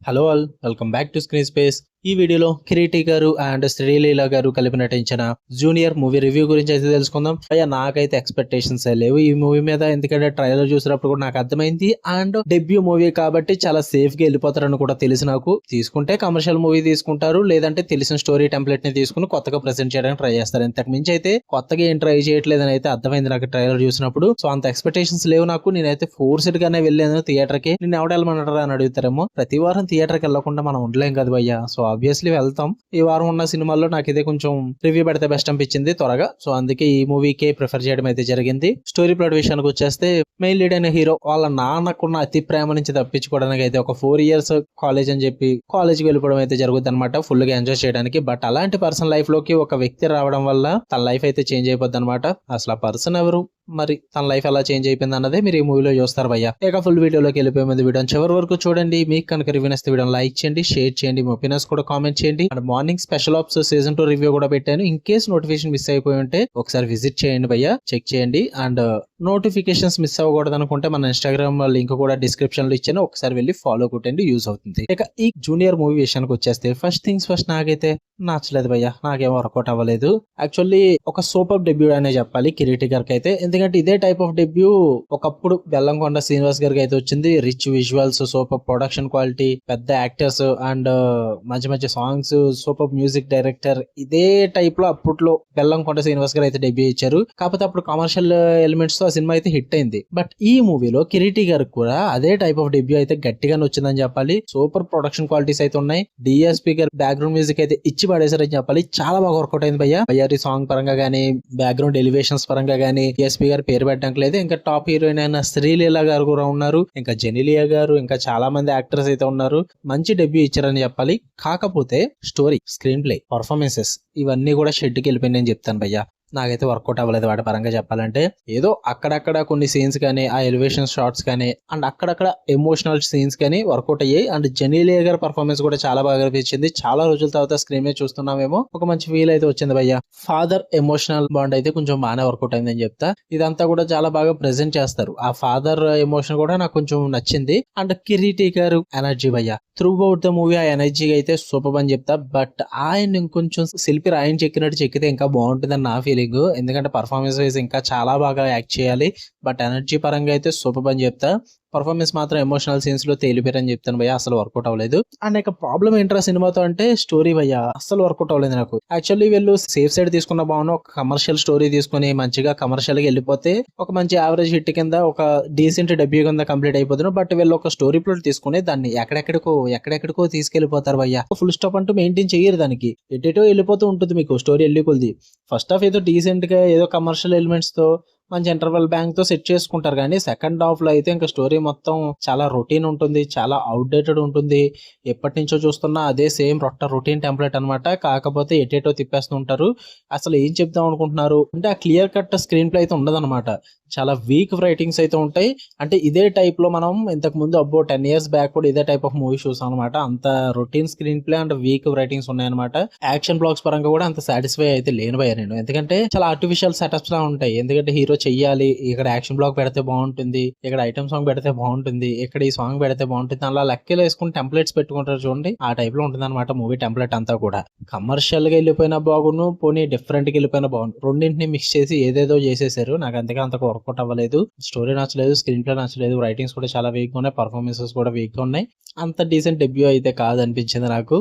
Hello all, welcome back to screen space. ఈ వీడియోలో కిరీటి గారు అండ్ శ్రీలీల గారు కలిపి నటించిన జూనియర్ మూవీ రివ్యూ గురించి అయితే తెలుసుకుందాం. అయ్యా నాకైతే ఎక్స్పెక్టేషన్స్ లేవు ఈ మూవీ మీద, ఎందుకంటే ట్రైలర్ చూసినప్పుడు కూడా నాకు అర్థమైంది. అండ్ డెబ్యూ మూవీ కాబట్టి చాలా సేఫ్ గా వెళ్ళిపోతారని కూడా తెలిసి నాకు తీసుకుంటే కమర్షియల్ మూవీ తీసుకుంటారు, లేదంటే తెలిసిన స్టోరీ టెంప్లెట్ ని తీసుకుని కొత్తగా ప్రెసెంట్ చేయడానికి ట్రై చేస్తారు. ఇంతకు మించి అయితే కొత్తగా ఏం ట్రై చేయట్లేదని అయితే అర్థమైంది నాకు ట్రైలర్ చూసినప్పుడు. సో అంత ఎక్స్పెక్టేషన్స్ లేవు నాకు. నేనైతే ఫోర్స్డ్ గానే వెళ్ళాను థియేటర్ కి. నేను ఎవడ వెళ్ళమన్నారా అని అడుగుతారేమో. ప్రతి వారం థియేటర్ కి వెళ్ళకుండా మనం ఉండలేం కదా భయ్యా. సో ఆబ్వియస్లీ వెళ్తాం. ఈ వారం ఉన్న సినిమాల్లో నాకు ఇదే కొంచెం రివ్యూ పెడితే బెస్ట్ అనిపించింది త్వరగా. సో అందుకే ఈ మూవీకే ప్రిఫర్ చేయడం అయితే జరిగింది. స్టోరీ ప్లాట్ విషయానికి వచ్చేస్తే మెయిన్ లీడ్ అయిన హీరో వాళ్ళ నాన్నకున్న అతి ప్రేమ నుంచి తప్పించుకోవడానికి అయితే ఒక 4 years కాలేజ్ అని చెప్పి కాలేజ్కి వెళ్ళిపోవడం అయితే జరుగుతుంది అనమాట, ఫుల్ గా ఎంజాయ్ చేయడానికి. బట్ అలాంటి పర్సన్ లైఫ్ లోకి ఒక వ్యక్తి రావడం వల్ల తన లైఫ్ అయితే చేంజ్ అయిపోద్ది అనమాట. అసలు ఆ పర్సన్ ఎవరు, మరి తన లైఫ్ ఎలా చేంజ్ అయిపోయింది అన్నదే మీరు ఈ మూవీలో చూస్తారు భయ్య. ఇక ఫుల్ వీడియోలోకి వెళ్ళిపోయే ముందు వీడియోని చివరి వరకు చూడండి. మీకు కనుక రివ్యూ నచ్చితే వీడియోని లైక్ చేయండి, షేర్ చేయండి, మీ ఒపీనియన్స్ కూడా కామెంట్ చేయండి. And morning special ops season 2 review కూడా పెట్టాను. ఇన్ కేస్ నోటిఫికేషన్ మిస్ అయిపోయి ఉంటే ఒకసారి విజిట్ చేయండి భయ్య, చెక్ చేయండి. అండ్ నోటిఫికేషన్స్ మిస్ అవ్వకూడదు అనుకుంటే మన ఇన్స్టాగ్రామ్ లింక్ కూడా డిస్క్రిప్షన్ లో ఇచ్చాను, ఒకసారి వెళ్ళి ఫాలో కొట్టండి, యూజ్ అవుతుంది. ఇక ఈ జూనియర్ మూవీ విషయానికి వచ్చేస్తే ఫస్ట్ థింగ్స్ ఫస్ట్, నాకైతే నచ్చలేదు భయ్య, నాకేం వర్కౌట్ అవ్వలేదు. యాక్చువల్లీ ఒక సూపర్ డెబ్యూ అనే చెప్పాలి కిరీటి గారికి అయితే, ఎందుకంటే ఇదే టైప్ ఆఫ్ డెబ్యూ ఒకప్పుడు బెల్లంకొండ శ్రీనివాస్ గారికి అయితే వచ్చింది. Rich visuals, super production quality, పెద్ద యాక్టర్స్ అండ్ మంచి మంచి సాంగ్స్, సూపర్ మ్యూజిక్ డైరెక్టర్. ఇదే టైప్ లో అప్పట్లో బెల్లంకొండ శ్రీనివాస్ గారు అయితే డెబ్యూ ఇచ్చారు. కాకపోతే అప్పుడు కమర్షియల్ ఎలిమెంట్స్ తో ఆ సినిమా అయితే హిట్ అయింది. బట్ ఈ మూవీలో కిరీటి గారికి కూడా అదే టైప్ ఆఫ్ డెబ్యూ అయితే గట్టిగానే వచ్చిందని చెప్పాలి. సూపర్ ప్రొడక్షన్ క్వాలిటీస్ అయితే ఉన్నాయి. డిఎస్పీ గారు బ్యాక్గ్రౌండ్ మ్యూజిక్ అయితే ఇచ్చి పడేసారని చెప్పాలి. చాలా బాగా వర్కౌట్ అయింది భయ్య. బయ్యారి సాంగ్ పరంగా గానీ, బ్యాక్గ్రౌండ్ ఎలివేషన్స్ పరంగా గానీ డిఎస్పీ గారు పేరు పెట్టడానికి లేదు. ఇంకా టాప్ హీరోయిన్ అయిన శ్రీలీల గారు కూడా ఉన్నారు, ఇంకా జెనిలియా గారు, ఇంకా చాలా మంది యాక్టర్స్ అయితే ఉన్నారు. మంచి డెబ్యూ ఇచ్చారని చెప్పాలి. కాకపోతే స్టోరీ, స్క్రీన్ ప్లే, పర్ఫార్మెన్సెస్ ఇవన్నీ కూడా షెడ్కి వెళ్ళిపోయింది అని చెప్తాను భయ్య. నాకైతే వర్కౌట్ అవ్వలేదు వాటి పరంగా చెప్పాలంటే. ఏదో అక్కడక్కడ కొన్ని సీన్స్ కానీ, ఆ ఎలివేషన్ షాట్స్ కానీ, అండ్ అక్కడక్కడ ఎమోషనల్ సీన్స్ కానీ వర్కౌట్ అయ్యాయి. అండ్ జెనీలియా గారి పర్ఫార్మెన్స్ కూడా చాలా బాగా అనిపించింది. చాలా రోజుల తర్వాత స్క్రీన్ మీద చూస్తున్నామేమో, ఒక మంచి ఫీల్ అయితే వచ్చింది భయ్య. ఫాదర్ ఎమోషనల్ బాండ్ అయితే కొంచెం బాగానే వర్కౌట్ అయిందని చెప్తా. ఇదంతా కూడా చాలా బాగా ప్రెజెంట్ చేస్తారు. ఆ ఫాదర్ ఎమోషన్ కూడా నాకు కొంచెం నచ్చింది. అండ్ కిరీటి గారు ఎనర్జీ భయ్య, త్రూ అవుట్ ద మూవీ ఆ ఎనర్జీ అయితే సూపర్ అని చెప్తా. బట్ ఆయన ఇంకొంచెం శిల్పి రాయని చెక్కినట్టు చెక్కితే ఇంకా బాగుంటుందని నా ఫీలింగ్. ఎందుకంటే పర్ఫార్మెన్స్ వైజ్ ఇంకా చాలా బాగా యాక్ట్ చేయాలి. బట్ ఎనర్జీ పరంగా అయితే సూపర్ అని చెప్తా. పర్ఫార్మెన్స్ మాత్రం ఎమోషనల్ సీన్స్ లో తేలిపోయారని చెప్తాను భయ్య, అసలు వర్కౌట్ అవ్వలేదు. అండ్ ఇక ప్రాబ్లం ఏంట్రా సినిమాతో అంటే స్టోరీ భయ్య, అసలు వర్కౌట్ అవ్వలేదు నాకు. యాక్చువల్లీ వీళ్ళు సేఫ్ సైడ్ తీసుకున్న బాగున్నా, ఒక కమర్షియల్ స్టోరీ తీసుకుని మంచిగా కమర్షియల్ గా వెళ్ళిపోతే ఒక మంచి యావరేజ్ హిట్ కింద, ఒక డీసెంట్ డెబ్యూ కింద కంప్లీట్ అయిపోతున్నారు. బట్ వీళ్ళు ఒక స్టోరీ ప్లాట్ తీసుకుని దాన్ని ఎక్కడెక్కడికో తీసుకెళ్లిపోతారు భయ్య. ఫుల్ స్టాప్ అంటూ మెయింటైన్ చేయరు దానికి, ఎటేటో వెళ్ళిపోతూ ఉంటుంది మీకు స్టోరీ వెళ్ళి కొద్ది. ఫస్ట్ హాఫ్ ఏదో డీసెంట్ గా ఏదో కమర్షియల్ ఎలిమెంట్స్ తో మంచి ఇంటర్వెల్ బ్యాంక్ తో సెట్ చేసుకుంటారు, కానీ సెకండ్ హాఫ్ లో అయితే ఇంకా స్టోరీ మొత్తం చాలా రొటీన్ ఉంటుంది, చాలా అవుట్డేటెడ్ ఉంటుంది. ఎప్పటి నుంచో చూస్తున్నా అదే సేమ్ రొటీన్ టెంప్లెట్ అనమాట. కాకపోతే ఎటేటో తిప్పేస్తుంటారు. అసలు ఏం చెప్దాం అనుకుంటున్నారు అంటే ఆ క్లియర్ కట్ స్క్రీన్ ప్లే అయితే ఉండదన్నమాట. చాలా వీక్ రైటింగ్స్ అయితే ఉంటాయి. అంటే ఇదే టైప్ లో మనం ఇంతకు ముందు 10 years బ్యాక్ కూడా ఇదే టైప్ ఆఫ్ మూవీ చూసాం అనమాట. అంత routine screen play and weak writings ఉన్నాయన్నమాట. యాక్షన్ బ్లాగ్స్ పరంగా కూడా అంత సాటిస్ఫై అయితే లేని భయ్య నేను, ఎందుకంటే చాలా ఆర్టిఫిషియల్ సెటప్స్ లా ఉంటాయి. ఎందుకంటే హీరో చెయ్యాలి, ఇక్కడ యాక్షన్ బ్లాగ్ పెడితే బాగుంటుంది, ఇక్కడ ఐటమ్ సాంగ్ పెడితే బాగుంటుంది, ఇక్కడ ఈ సాంగ్ పెడితే బాగుంటుంది, అలా లెక్కలు వేసుకుని టెంప్లెట్స్ పెట్టుకుంటారు చూడండి. ఆ టైప్ లో ఉంటుంది అనమాట మూవీ టెంప్లెట్ అంతా కూడా. కమర్షియల్ గా వెళ్ళిపోయిన బాగును, పోనీ డిఫరెంట్ గా వెళ్ళిపోయిన బాగును, రెండింటిని మిక్స్ చేసి ఏదేదో చేసేసారు. నాకు అంతగా అంత వర్కౌట్ అవ్వలేదు. స్టోరీ నచ్చలేదు, స్క్రీన్ ప్లే నచ్చలేదు, రైటింగ్స్ కూడా చాలా వీక్ గా ఉన్నాయి, పర్ఫార్మెన్సెస్ కూడా వీక్ గా ఉన్నాయి. అంత డీసెంట్ డెబ్యూ అయితే కాదు అనిపించింది నాకు.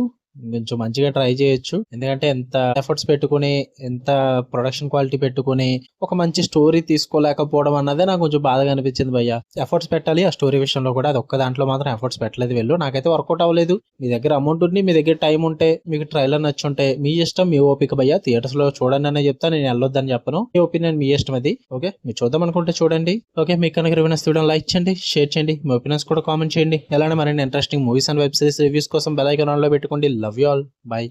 కొంచెం మంచిగా ట్రై చేయొచ్చు, ఎందుకంటే ఎంత ఎఫర్ట్స్ పెట్టుకుని, ఎంత ప్రొడక్షన్ క్వాలిటీ పెట్టుకుని ఒక మంచి స్టోరీ తీసుకోలేకపోవడం అన్నదే నాకు కొంచెం బాధగా అనిపించింది భయ్య. ఎఫర్ట్స్ పెట్టాలి ఆ స్టోరీ విషయంలో కూడా, అది ఒక్క దాంట్లో మాత్రం ఎఫర్ట్స్ పెట్టలేదు వీళ్ళు. నాకైతే వర్కౌట్ అవ్వలేదు. మీ దగ్గర అమౌంట్ ఉంది, మీ దగ్గర టైం ఉంటే, మీకు ట్రైలర్ నచ్చుంటే మీ ఇష్టం, మీ ఓపిక భయ్య. థియేటర్స్ లో చూడండి అనే చెప్తా, నేను వెళ్ళొద్దని చెప్పను. మీ ఒపీనియన్ మీ ఇష్టం అది. ఓకే, మీరు చూద్దాం అనుకుంటే చూడండి. ఓకే, మీకు కనుక రివ్యూ నచ్చితే లైక్ చేయండి, షేర్ చేయండి, మీ ఒపీనియన్స్ కూడా కామెంట్ చేయండి. ఎలాంటి మరిన్ని interesting movies and web series reviews కోసం బెల్ ఐకాన్ ఆన్ లో పెట్టుకోండి. Love you all, by.